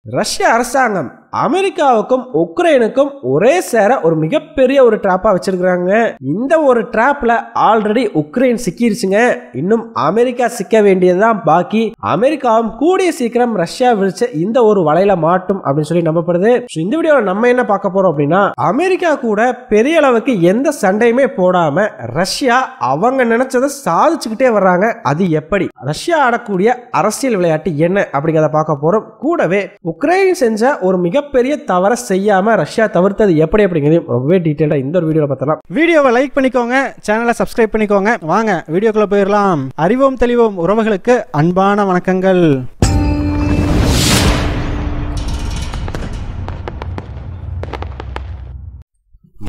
ரஷ்ய அரசாங்கம் அமெரிக்காவுக்கும் உக்ரைனுக்கும் ஒரே சேர ஒரு மிகப்பெரிய ஒரு டிராப்பா வச்சிருக்காங்க. இந்த ஒரு டிராப்ல ஆல்ரெடி உக்ரைன் சிக்கிருச்சுங்க. இன்னும் அமெரிக்கா சிக்க வேண்டியதுதான் பாக்கி. அமெரிக்காவும் கூடிய சீக்கிரம் ரஷ்யா விரிச்ச இந்த ஒரு வலையில மாட்டும் அப்படின்னு சொல்லி நம்பப்படுது. இந்த வீடியோல நம்ம என்ன பார்க்க போறோம் அப்படின்னா, அமெரிக்கா கூட பெரிய அளவுக்கு எந்த சண்டையுமே போடாம ரஷ்யா அவங்க நினைச்சதை சாதிச்சுக்கிட்டே வர்றாங்க. அது எப்படி? ரஷ்யா ஆடக்கூடிய அரசியல் விளையாட்டு என்ன அப்படிங்கிறத பார்க்க போறோம். கூடவே உக்ரைன் செஞ்ச ஒரு மிகப்பெரிய தவறை செய்யாம ரஷ்யா தவிர்த்தது எப்படி அப்படிங்கிறதையும் ரொம்பவே டீடைலா இந்த ஒரு வீடியோல பார்த்தலாம். வீடியோவை லைக் பண்ணிக்கோங்க, சேனலை சப்ஸ்கிரைப் பண்ணிக்கோங்க. வாங்க வீடியோக்குள்ள போயிடலாம். அறிவோம் தெளிவோம் உறவுகளுக்கு அன்பான வணக்கங்கள்.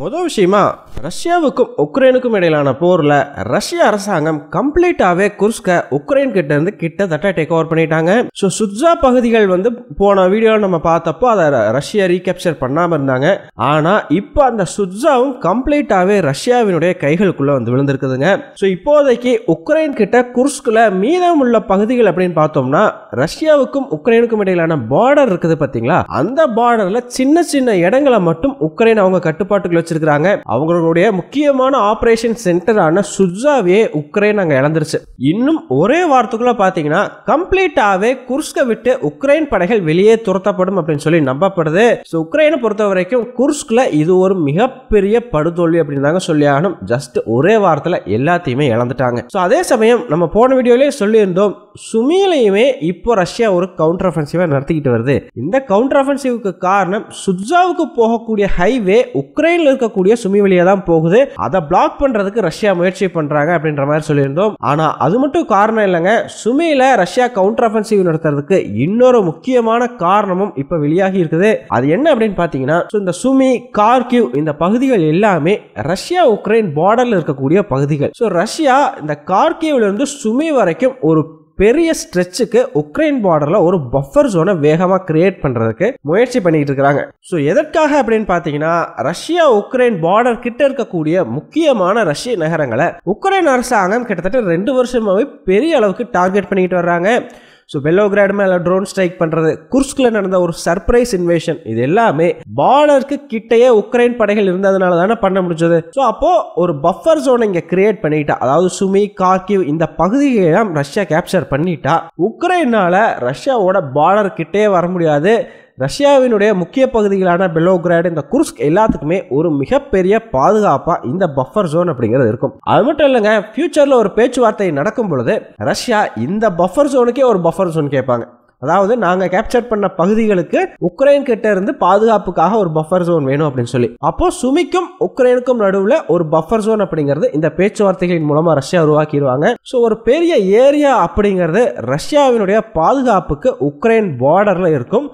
முதல் விஷயமா, ரஷ்யாவுக்கும் உக்ரைனுக்கும் இடையிலான போர்ல ரஷ்ய அரசாங்கம் கம்ப்ளீட்டாவே குர்ஸ்க உக்ரைன் கிட்ட இருந்து கிட்டத்தட்ட டேக் ஓவர் பண்ணிட்டாங்க. சுட்ஸா பகுதிகள் போன வீடியோல நம்ம பார்த்தப்போ அதை ரஷ்யா ரீகேப்சர் பண்ணாம இருந்தாங்க. ஆனா இப்போ அந்த சுட்ஸாவும் கம்ப்ளீட்டாவே ரஷ்யாவினுடைய கைகளுக்குள்ள விழுந்திருக்குதுங்க. இப்போதைக்கு உக்ரைன் கிட்ட குர்ஸ்குல மீதம் உள்ள பகுதிகள் அப்படின்னு பார்த்தோம்னா, ரஷ்யாவுக்கும் உக்ரைனுக்கும் இடையிலான பார்டர் இருக்குது பாத்தீங்களா, அந்த பார்டர்ல சின்ன சின்ன இடங்களை மட்டும் உக்ரைன் அவங்க கட்டுப்பாட்டுக்குள்ள வச்சிருக்காங்க. அவங்களுடைய முக்கியமான ஆபரேஷன் சென்டரான சுட்ஸாவே உக்ரைன் அங்க இழந்துருச்சு. இன்னும் ஒரே வாரத்துக்குள்ள பாத்தீங்கன்னா கம்ப்ளீட்டாவே குர்ஸ்க விட்டு உக்ரைன் படைகள் வெளியே துரத்தப்படும் அப்படின்னு சொல்லி நம்பப்படுது. உக்ரைனை பொறுத்த வரைக்கும் குர்ஸ்க்ல இது ஒரு மிகப்பெரிய படுதோல்வி அப்படின்னு தாங்க சொல்லி ஆகணும். ஜஸ்ட் ஒரே வாரத்துல எல்லாத்தையுமே இழந்துட்டாங்க. அதே சமயம் நம்ம போன வீடியோலயே சொல்லியிருந்தோம், சுமியிலையுமே இப்போ ரஷ்யா ஒரு கவுண்டர் ஆஃபென்சிவா நடத்திக்கிட்டு வருது. இந்த கவுண்டர் ஆஃபென்சிவ்க்கு காரணம் சுட்ஸாவுக்கு போகக்கூடிய ஹைவே உக்ரைன்ல இருக்கக்கூடிய சுமி வழியா தான் போகுது. அதை பிளாக் பண்றதுக்கு ரஷ்யா முயற்சி பண்றாங்க அப்படின்ற மாதிரி சொல்லியிருந்தோம். ஆனா அது மட்டும் காரணம் இல்லைங்க. சுமியில ரஷ்யா கவுண்டர் ஆஃபென்சிவ் நடத்துறதுக்கு இன்னொரு முக்கியமான காரணமும் இப்ப வெளியாகி இருக்குது. அது என்ன அப்படின்னு பாத்தீங்கன்னா, இந்த சுமி, கார்கிவ் இந்த பகுதிகள் எல்லாமே ரஷ்யா உக்ரைன் பார்டர்ல இருக்கக்கூடிய பகுதிகள். ரஷ்யா இந்த கார்கிவ்ல இருந்து சுமி வரைக்கும் ஒரு பெரிய ஸ்ட்ரெச்சுக்கு உக்ரைன் பார்டர்ல ஒரு பஃபர் ஜோனை வேகமா கிரியேட் பண்றதுக்கு முயற்சி பண்ணிட்டு இருக்காங்க. எதற்காக அப்படின்னு பாத்தீங்கன்னா, ரஷ்யா உக்ரைன் பார்டர் கிட்ட இருக்கக்கூடிய முக்கியமான ரஷ்ய நகரங்களை உக்ரைன் அரசாங்கம் கிட்டத்தட்ட 2 வருஷமாவே பெரிய அளவுக்கு டார்கெட் பண்ணிட்டு வர்றாங்க. பெலோகிராட் மேல ட்ரோன் ஸ்ட்ரைக் பண்றது, குர்ஸ்க்ல நடந்த ஒரு சர்ப்ரைஸ் இன்வேஷன், இது எல்லாமே பார்டருக்கு கிட்டையே உக்ரைன் படைகள் இருந்ததுனால தானே பண்ண முடிஞ்சது. அப்போ ஒரு பஃபர் ஜோன் இங்க கிரியேட் பண்ணிட்டா, அதாவது சுமி, கார்கிவ் இந்த பகுதிகளை ரஷ்யா கேப்சர் பண்ணிட்டா உக்ரைனால ரஷ்யாவோட பார்டர் கிட்டே வர முடியாது. ரஷ்யாவினுடைய முக்கிய பகுதிகளான பெலோகிராட், இந்த குர்ஸ்க் எல்லாத்துக்குமே ஒரு மிகப்பெரிய பாதுகாப்பா இந்த பஃபர் ஜோன் அப்படிங்கிறது இருக்கும். அது மட்டும் இல்லைங்க, ஃபியூச்சர்ல ஒரு பேச்சுவார்த்தை நடக்கும் பொழுது ரஷ்யா இந்த பஃபர் ஜோனுக்கே ஒரு பஃபர் ஜோன் கேட்பாங்க. அதாவது நாங்க கேப்சர் பண்ண பகுதிகளுக்கு உக்ரைன் கிட்ட இருந்து பாதுகாப்புக்காக ஒரு பஃபர் ஜோன் வேணும் அப்படின்னு சொல்லி. அப்போ சுமிக்கும் உக்ரைனுக்கும் நடுவுல ஒரு பஃபர் ஜோன் அப்படிங்கிறது இந்த பேச்சுவார்த்தைகளின் மூலமா ரஷ்யா உருவாக்கிடுவாங்க. ஒரு பெரிய ஏரியா அப்படிங்கிறது ரஷ்யாவினுடைய பாதுகாப்புக்கு உக்ரைன் பார்டர்ல இருக்கும்.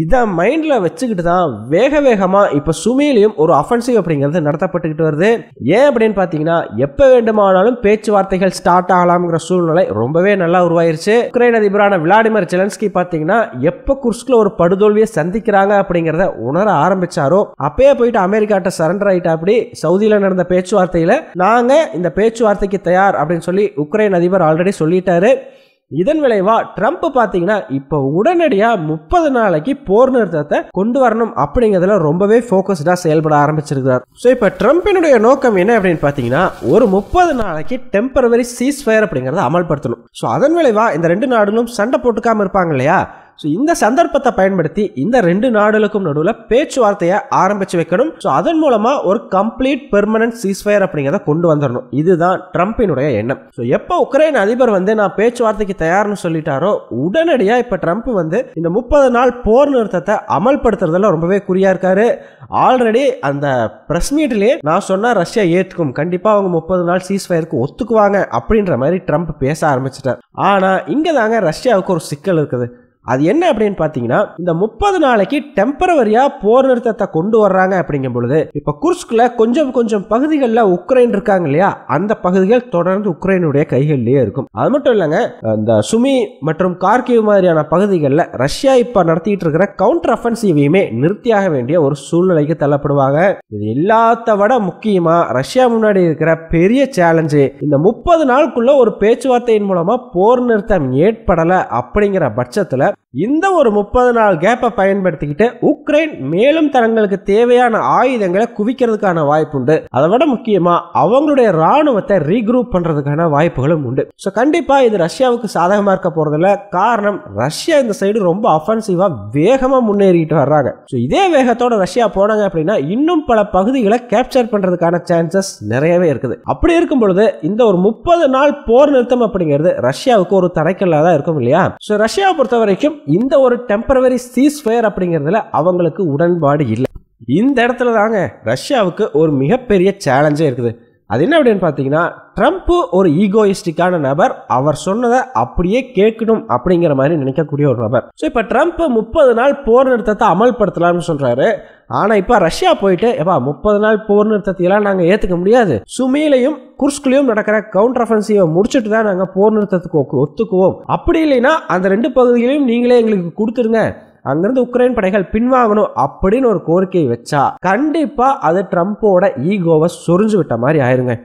இதை மைண்ட்ல வச்சுக்கிட்டு தான் வேகமா இப்ப சுமியிலையும் ஒரு அஃபென்சிவ் அப்படிங்கிறது நடத்தப்பட்டுக்கிட்டு வருது. ஏன் அப்படின்னு பாத்தீங்கன்னா, எப்ப வேண்டுமானாலும் பேச்சுவார்த்தைகள் ஸ்டார்ட் ஆகலாம்ங்கிற சூழ்நிலை ரொம்பவே நல்லா உருவாயிருச்சு. உக்ரைன் அதிபரான விளாடிமிர் ஜெலன்ஸ்கி பாத்தீங்கன்னா, எப்ப குர்ஸ்க்ல ஒரு படுதோல்வியை சந்திக்கிறாங்க அப்படிங்கறத உணர ஆரம்பிச்சாரோ அப்பயே போயிட்டு அமெரிக்காட்ட சரண்டர் ஆயிட்டா. அப்படி சவுதியில நடந்த பேச்சுவார்த்தையில நாங்க இந்த பேச்சுவார்த்தைக்கு தயார் அப்படின்னு சொல்லி உக்ரைன் அதிபர் ஆல்ரெடி சொல்லிட்டாரு. இதன் விளைவா ட்ரம்ப் பாத்தீங்கன்னா இப்ப உடனடியா 30 நாளைக்கு போர் நிறுத்தத்தை கொண்டு வரணும் அப்படிங்கிறதுல ரொம்பவே போக்கஸ்டா செயல்பட ஆரம்பிச்சிருக்கார். இப்ப ட்ரம்பினுடைய நோக்கம் என்ன அப்படின்னு பாத்தீங்கன்னா, ஒரு 30 நாளைக்கு டெம்பரவரி சீஸ்ஃபயர் அப்படிங்கறத அமல்படுத்தணும். அதன் விளைவா இந்த 2 நாடுகளும் சண்டை போட்டுக்காம இருப்பாங்க இல்லையா, இந்த சந்தர்ப்பத்தை பயன்படுத்தி இந்த 2 நாடுகளுக்கும் நடுவில் பேச்சுவார்த்தையை ஆரம்பிச்சு வைக்கணும். அதன் மூலமா ஒரு கம்ப்ளீட் பெர்மனன்ட் சீஸ்ஃபயர் அப்படிங்கிறத கொண்டு வந்துடணும். இதுதான் ட்ரம்பினுடைய எண்ணம். எப்ப உக்ரைன் அதிபர் நான் பேச்சுவார்த்தைக்கு தயார்னு சொல்லிட்டாரோ உடனடியா இப்ப ட்ரம்ப் இந்த 30 நாள் போர் நிறுத்தத்தை அமல்படுத்துறதுல ரொம்பவே குறியா இருக்காரு. ஆல்ரெடி அந்த பிரஸ் மீட்லயே நான் சொன்னா ரஷ்யா ஏத்துக்கும், கண்டிப்பா அவங்க 30 நாள் சீஸ்ஃபயருக்கு ஒத்துக்குவாங்க அப்படின்ற மாதிரி ட்ரம்ப் பேச ஆரம்பிச்சிட்டார். ஆனா இங்க தாங்க ரஷ்யாவுக்கு ஒரு சிக்கல் இருக்குது. அது என்ன அப்படின்னு பாத்தீங்கன்னா, இந்த 30 நாளைக்கு டெம்பரவரியா போர் நிறுத்தத்தை கொண்டு வர்றாங்க அப்படிங்கும் பொழுது இப்ப குர்ஸ்க்ல கொஞ்சம் பகுதிகளில் உக்ரைன் இருக்காங்க இல்லையா, அந்த பகுதிகள் தொடர்ந்து உக்ரைனுடைய கைகளிலேயே இருக்கும். அது மட்டும் இல்லைங்க, இந்த சுமி மற்றும் கார்கிவ் மாதிரியான பகுதிகளில் ரஷ்யா இப்ப நடத்திட்டு இருக்கிற கவுண்டர் அஃபென்சிவையுமே நிறுத்தியாக வேண்டிய ஒரு சூழ்நிலைக்கு தள்ளப்படுவாங்க. இது எல்லாத்த விட முக்கியமா ரஷ்யா முன்னாடி இருக்கிற பெரிய சேலஞ்சு, இந்த 30 நாளுக்குள்ள ஒரு பேச்சுவார்த்தையின் மூலமா போர் நிறுத்தம் ஏற்படல அப்படிங்கிற பட்சத்துல இந்த ஒரு 30 நாள் கேப்பை பயன்படுத்திக்கிட்டு உக்ரைன் மேலும் தங்களுக்கு தேவையான ஆயுதங்களை குவிக்கிறதுக்கான வாய்ப்புண்டு. அதை விட முக்கியமா அவங்களுடைய ராணுவத்தை ரீக்ரூப் பண்றதுக்கான வாய்ப்புகளும் உண்டு. ஸோ கண்டிப்பா இது ரஷ்யாவுக்கு சாதகமா இருக்க போறதில்ல. காரணம், ரஷ்யா இந்த சைடு ரொம்ப அஃபென்சிவா வேகமா முன்னேறிட்டு வர்றாங்க. ஸோ இதே வேகத்தோட ரஷ்யா போனாங்க அப்படின்னா இன்னும் பல பகுதிகளை கேப்சர் பண்றதுக்கான சான்சஸ் நிறையவே இருக்குது. அப்படி இருக்கும் பொழுது இந்த ஒரு 30 நாள் போர் நிறுத்தம் அப்படிங்கிறது ரஷ்யாவுக்கு ஒரு தடைக்கல்லா தான் இருக்கும் இல்லையா? சோ ரஷ்யாவை பொறுத்த வரைக்கும் இந்த ஒரு டெம்பரவரி சீஸ்ஃபயர் அப்படிங்கிறதுல அவங்களுக்கு உடன்பாடு இல்லை. இந்த இடத்துல தாங்க ரஷ்யாவுக்கு ஒரு மிகப்பெரிய சேலஞ்சே இருக்குது. அது என்ன அப்படின்னு பார்த்தீங்கன்னா, ட்ரம்ப் ஒரு ஈகோயிஸ்டிக்கான நபர். அவர் சொன்னதை அப்படியே கேட்கணும் அப்படிங்கிற மாதிரி நினைக்கக்கூடிய ஒரு நபர். ஸோ இப்போ ட்ரம்ப் 30 நாள் போர் நிறுத்தத்தை அமல்படுத்தலாம்னு சொல்றாரு. ஆனா இப்ப ரஷ்யா போயிட்டு 30 நாள் போர் நிறுத்தத்தையெல்லாம் நாங்க ஏத்துக்க முடியாது, சுமியிலையும் குர்ஸ்க்லயும் நடக்கிற கவுண்டர் அஃபென்சிவை முடிச்சுட்டு தான் நாங்க போர் நிறுத்தத்துக்கு ஒத்துக்குவோம், அப்படி இல்லைன்னா அந்த 2 பகுதிகளையும் நீங்களே எங்களுக்கு கொடுத்துருங்க, அங்கிருந்து உக்ரைன் படைகள் பின்வாங்கணும் அப்படின்னு ஒரு கோரிக்கை வச்சா கண்டிப்பா அது ட்ரம்போட ஈகோவை சொரிஞ்சு விட்ட மாதிரி ஆயிருங்க.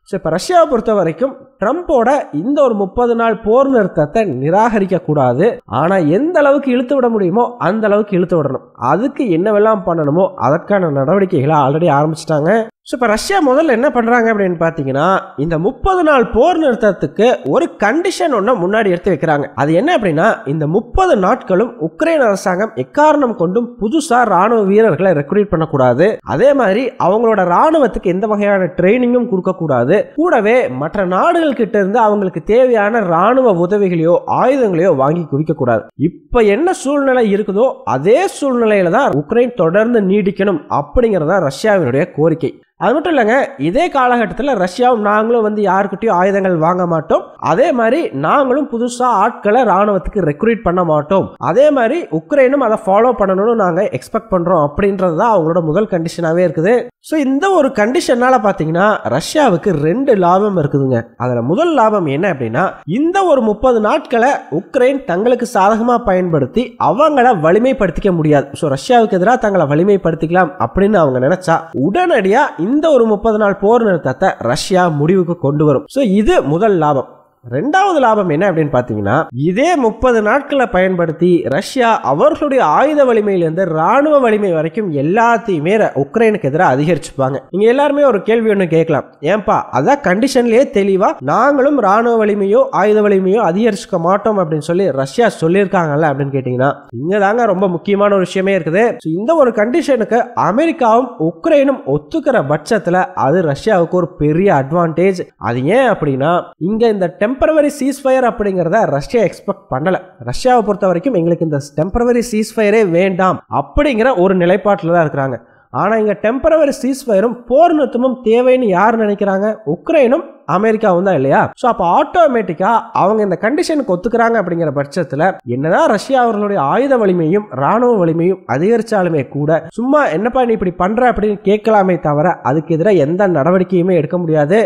ஸோ இப்போ ரஷ்யாவை பொறுத்த வரைக்கும் ட்ரம்போட இந்த ஒரு 30 நாள் போர் நிறுத்தத்தை நிராகரிக்க கூடாது. ஆனால் எந்த அளவுக்கு இழுத்து விட முடியுமோ அந்த அளவுக்கு இழுத்து விடணும். அதுக்கு என்னவெல்லாம் பண்ணணுமோ அதற்கான நடவடிக்கைகளை ஆல்ரெடி ஆரம்பிச்சிட்டாங்க. ஸோ இப்போ ரஷ்யா முதல்ல என்ன பண்ணுறாங்க அப்படின்னு பார்த்தீங்கன்னா, இந்த 30 நாள் போர் நிறுத்தத்துக்கு ஒரு கண்டிஷன் ஒன்று முன்னாடி எடுத்து வைக்கிறாங்க. அது என்ன அப்படின்னா, இந்த 30 நாட்களும் உக்ரைன் அரசாங்கம் எக்காரணம் கொண்டும் புதுசாக ராணுவ வீரர்களை ரெக்ரூட் பண்ணக்கூடாது. அதே மாதிரி அவங்களோட ராணுவத்துக்கு எந்த வகையான ட்ரைனிங்கும் கொடுக்கக்கூடாது. கூடவே மற்ற நாடுகள் கிட்ட இருந்து அவங்களுக்கு தேவையான ராணுவ உதவிகளையோ ஆயுதங்களையோ வாங்கி குவிக்க கூடாது. இப்ப என்ன சூழ்நிலை இருக்குதோ அதே சூழ்நிலையில தான் உக்ரைன் தொடர்ந்து நீடிக்கணும் அப்படிங்கறத ரஷ்யாவினுடைய கோரிக்கை. அது மட்டும் இல்லைங்க, இதே காலகட்டத்தில் ரஷ்யாவும் நாங்களும் யாருக்கிட்டையும் ஆயுதங்கள் வாங்க மாட்டோம், அதே மாதிரி நாங்களும் புதுசாக ஆட்களை ராணுவத்துக்கு ரெக்ரூட் பண்ண மாட்டோம், அதே மாதிரி உக்ரைனும் அதை ஃபாலோ பண்ணணும்னு நாங்கள் எக்ஸ்பெக்ட் பண்ணுறோம் அப்படின்றது தான் அவங்களோட முதல் கண்டிஷனாகவே இருக்குது. ஸோ இந்த ஒரு கண்டிஷனால பார்த்தீங்கன்னா ரஷ்யாவுக்கு 2 லாபம் இருக்குதுங்க. அதில் முதல் லாபம் என்ன அப்படின்னா, இந்த ஒரு 30 நாட்களை உக்ரைன் தங்களுக்கு சாதகமாக பயன்படுத்தி அவங்கள வலிமைப்படுத்திக்க முடியாது. ஸோ ரஷ்யாவுக்கு எதிராக தங்களை வலிமைப்படுத்திக்கலாம் அப்படின்னு அவங்க நினைச்சா உடனடியாக இந்த ஒரு 30 நாள் போர் நிறுத்தத்தை ரஷ்யா முடிவுக்கு கொண்டு வரும். சோ இது முதல் லாபம். ரெண்டாவது லாபம் என்ன அப்படின்னு பாத்தீங்கன்னா, இதே 30 நாட்களை பயன்படுத்தி ரஷ்யா அவர்களுடைய ஆயுத வலிமையிலிருந்து ராணுவ வலிமை வரைக்கும் எல்லாத்தையுமே உக்ரைனுக்கு எதிராக அதிகரிச்சுப்பாங்க. நீங்க எல்லாருமே ஒரு கேள்வி ஒன்று கேட்கலாம், ஏன்பா அதான் கண்டிஷன்லயே தெளிவா நாங்களும் ராணுவ வலிமையோ ஆயுத வலிமையோ அதிகரிச்சுக்க மாட்டோம் அப்படின்னு சொல்லி ரஷ்யா சொல்லியிருக்காங்கல்ல அப்படின்னு கேட்டீங்கன்னா, இங்க தாங்க ரொம்ப முக்கியமான ஒரு விஷயமே இருக்குது. இந்த ஒரு கண்டிஷனுக்கு அமெரிக்காவும் உக்ரைனும் ஒத்துக்கிற பட்சத்துல அது ரஷ்யாவுக்கு ஒரு பெரிய அட்வான்டேஜ். அது ஏன் அப்படின்னா, இங்க இந்த டெம்பரவரி சீஸ்ஃபயர் அப்படிங்கறத ரஷ்யா எக்ஸ்பெக்ட் பண்ணல. ரஷ்யாவை பொறுத்த வரைக்கும் எங்களுக்கு இந்த டெம்பரவரி சீஸ்ஃபயரே வேண்டாம் அப்படிங்கிற ஒரு நிலைப்பாட்டில் தான் இருக்கிறாங்க. ஆனா இங்க டெம்பரவரி சீஸ்ஃபயரும் போர் நிறுத்தமும் தேவைன்னு யார் நினைக்கிறாங்க? உக்ரைனும் அமெரிக்காவும் தான் இல்லையா? சோ அப்ப ஆட்டோமேட்டிக்கா அவங்க இந்த கண்டிஷனுக்கு ஒத்துக்கிறாங்க அப்படிங்கிற பட்சத்துல என்னதான் ரஷ்யா அவர்களுடைய ஆயுத வலிமையும் ராணுவ வலிமையும் அதிகரிச்சாலுமே கூட சும்மா என்னப்பா நீ இப்படி பண்ற அப்படின்னு கேட்கலாமே தவிர அதுக்கு எதிராக எந்த நடவடிக்கையுமே எடுக்க முடியாது.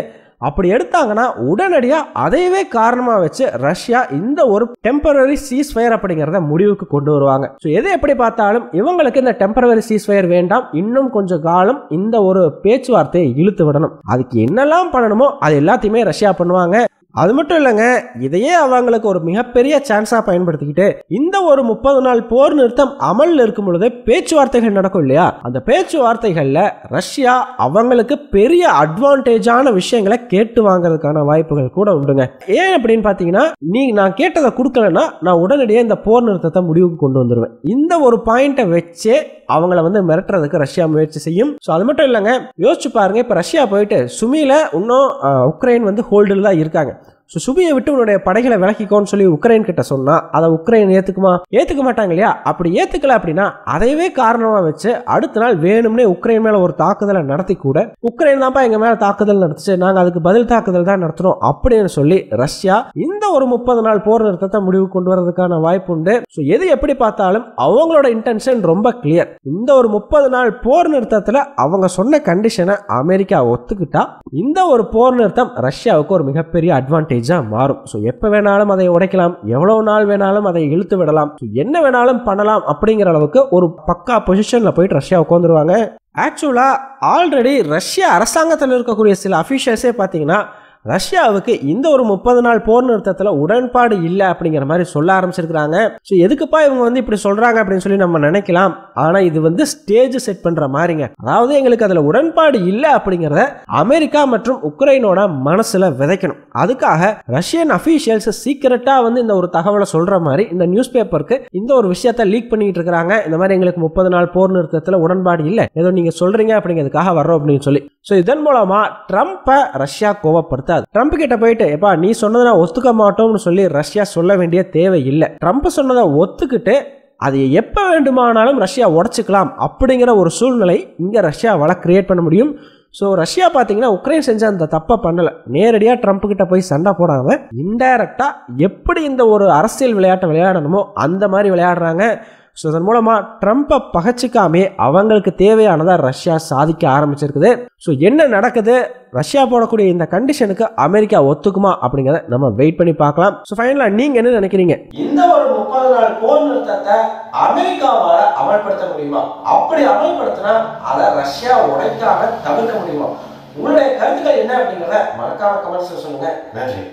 அப்படி எடுத்தாங்கன்னா உடனடியா அதையவே காரணமா வச்சு ரஷ்யா இந்த ஒரு டெம்பரரி சீஸ்ஃபயர் அப்படிங்கறத முடிவுக்கு கொண்டு வருவாங்க. சோ எது எப்படி பார்த்தாலும் இவங்களுக்கு இந்த டெம்பரரி சீஸ்ஃபயர் வேண்டாம், இன்னும் கொஞ்சம் காலம் இந்த ஒரு பேச்சுவார்த்தையை இழுத்து விடணும். அதுக்கு என்னெல்லாம் பண்ணணுமோ அது எல்லாத்தையுமே ரஷ்யா பண்ணுவாங்க. அது மட்டும் இல்லைங்க, இதையே அவங்களுக்கு ஒரு மிகப்பெரிய சான்ஸா பயன்படுத்திக்கிட்டு இந்த ஒரு 30 நாள் போர் நிறுத்தம் அமல்ல இருக்கும் பொழுது பேச்சுவார்த்தைகள் நடக்கும் இல்லையா? அந்த பேச்சுவார்த்தைகள்ல ரஷ்யா அவங்களுக்கு பெரிய அட்வான்டேஜான விஷயங்களை கேட்டு வாங்குறதுக்கான வாய்ப்புகள் கூட உண்டுங்க. ஏன் அப்படின்னு பாத்தீங்கன்னா, நான் கேட்டதை கொடுக்கலன்னா நான் உடனடியே இந்த போர் நிறுத்தத்தை முடிவுக்கு கொண்டு வந்துருவேன். இந்த ஒரு பாயிண்டை வச்சே அவங்கள மிரட்டுறதுக்கு ரஷ்யா முயற்சி செய்யும். அது மட்டும் இல்லைங்க, யோசிச்சு பாருங்க, இப்ப ரஷ்யா போயிட்டு சுமியில இன்னும் உக்ரைன் ஹோல்டில் தான் இருக்காங்க. சுபியை விட்டு உன்னுடைய படைகளை விலக்கிக்கோன்னு சொல்லி உக்ரைன் கிட்ட சொன்னா அதை உக்ரைன் ஏத்துக்குமா? ஏத்துக்க மாட்டாங்க இல்லையா? அப்படி ஏத்துக்கல அப்படின்னா அதையவே காரணமா வச்சு அடுத்த நாள் வேணும்னே உக்ரைன் மேல ஒரு தாக்குதலை நடத்தி கூட உக்ரைன் தான்ப்பா எங்க மேல தாக்குதல் நடத்துச்சு, நாங்க அதுக்கு பதில் தாக்குதல் தான் நடத்துறோம் அப்படின்னு சொல்லி ரஷ்யா இந்த ஒரு 30 நாள் போர் நிறுத்தத்தை முடிவு கொண்டு வரதுக்கான வாய்ப்பு உண்டு. எது எப்படி பார்த்தாலும் அவங்களோட இன்டென்ஷன் ரொம்ப கிளியர். இந்த ஒரு 30 நாள் போர் நிறுத்தத்துல அவங்க சொன்ன கண்டிஷனை அமெரிக்கா ஒத்துக்கிட்டா இந்த ஒரு போர் நிறுத்தம் ரஷ்யாவுக்கு ஒரு மிகப்பெரிய அட்வான்டேஜ் மாறும். எப்ப வேணாலும் அதை உடைக்கலாம், எவ்வளவு நாள் வேணாலும் அதை இழுத்து விடலாம், என்ன வேணாலும் பண்ணலாம் அப்படிங்கிற அளவுக்கு ஒரு பக்கா பொசிஷன்ல போயிட்டு ரஷ்யா உட்காந்துருவாங்க. ஆக்சுவலா ஆல்ரெடி ரஷ்யா அரசாங்கத்தில் இருக்கக்கூடிய சில அபிஷியல்ஸே பாத்தீங்கன்னா ரஷ்யாவுக்கு இந்த ஒரு 30 நாள் போர் நிறுத்தத்தில் உடன்பாடு இல்லை அப்படிங்கிற மாதிரி சொல்ல ஆரம்பிச்சிருக்காங்க. ஸோ எதுக்குப்பா இவங்க வந்து இப்படி சொல்றாங்க அப்படின்னு சொல்லி நம்ம நினைக்கலாம். ஆனா இது வந்து ஸ்டேஜ் செட் பண்ற மாதிரிங்க. அதாவது எங்களுக்கு அதுல உடன்பாடு இல்லை அப்படிங்கிறத அமெரிக்கா மற்றும் உக்ரைனோட மனசுல விதைக்கணும். அதுக்காக ரஷ்யன் அபிஷியல்ஸ் சீக்கிரட்டா வந்து இந்த ஒரு தகவலை சொல்ற மாதிரி இந்த நியூஸ் பேப்பருக்கு இந்த ஒரு விஷயத்தை லீக் பண்ணிட்டு இருக்காங்க. இந்த மாதிரி எங்களுக்கு 30 நாள் போர் நிறுத்தத்தில் உடன்பாடு இல்லை, ஏதோ நீங்க சொல்றீங்க அப்படிங்கிறதுக்காக வர்றோம் அப்படின்னு சொல்லி. ஸோ இதன் மூலமா ட்ரம்ப்பை ரஷ்யா கோவப்படுத்தாது. ட்ரம்ப் கிட்ட போயிட்டு எப்பா நீ சொன்னதை நான் ஒத்துக்க மாட்டோம்னு சொல்லி ரஷ்யா சொல்ல வேண்டிய தேவை இல்லை. ட்ரம்ப் சொன்னதை ஒத்துக்கிட்டு அதை எப்போ வேண்டுமானாலும் ரஷ்யா உடைச்சிக்கலாம் அப்படிங்கிற ஒரு சூழ்நிலை இங்கே ரஷ்யாவால் கிரியேட் பண்ண முடியும். ஸோ ரஷ்யா பார்த்தீங்கன்னா உக்ரைன் செஞ்ச அந்த தப்பை பண்ணலை. நேரடியாக ட்ரம்ப் கிட்ட போய் சண்டை போடாமல் இன்டைரக்டாக எப்படி இந்த ஒரு அரசியல் விளையாட்டை விளையாடணுமோ அந்த மாதிரி விளையாடுறாங்க. ஸோ அதன் மூலமாக ட்ரம்ப்பை பகச்சிக்காமே அவங்களுக்கு தேவையானதை ரஷ்யா சாதிக்க ஆரம்பிச்சிருக்குது. ஸோ என்ன நடக்குது, ரஷ்யா போடக்கூடிய இந்த கண்டிஷனுக்கு அமெரிக்கா ஒத்துக்குமா அப்படிங்கிறத நம்ம வெயிட் பண்ணி பார்க்கலாம். ஸோ ஃபைனலாக நீங்கள் என்ன நினைக்கிறீங்க? இந்த ஒரு 30 நாள் போர் நிறுத்தத்தை அமெரிக்காவால் அமல்படுத்த முடியுமா? அப்படி அமல்படுத்தினா அதை ரஷ்யா உடைக்காம தவிர்க்க முடியுமா? உங்களுடைய கருத்துக்கள் என்ன அப்படிங்கிறத மறக்காம கமெண்ட்ஸ்ல சொல்லுங்க. நன்றி.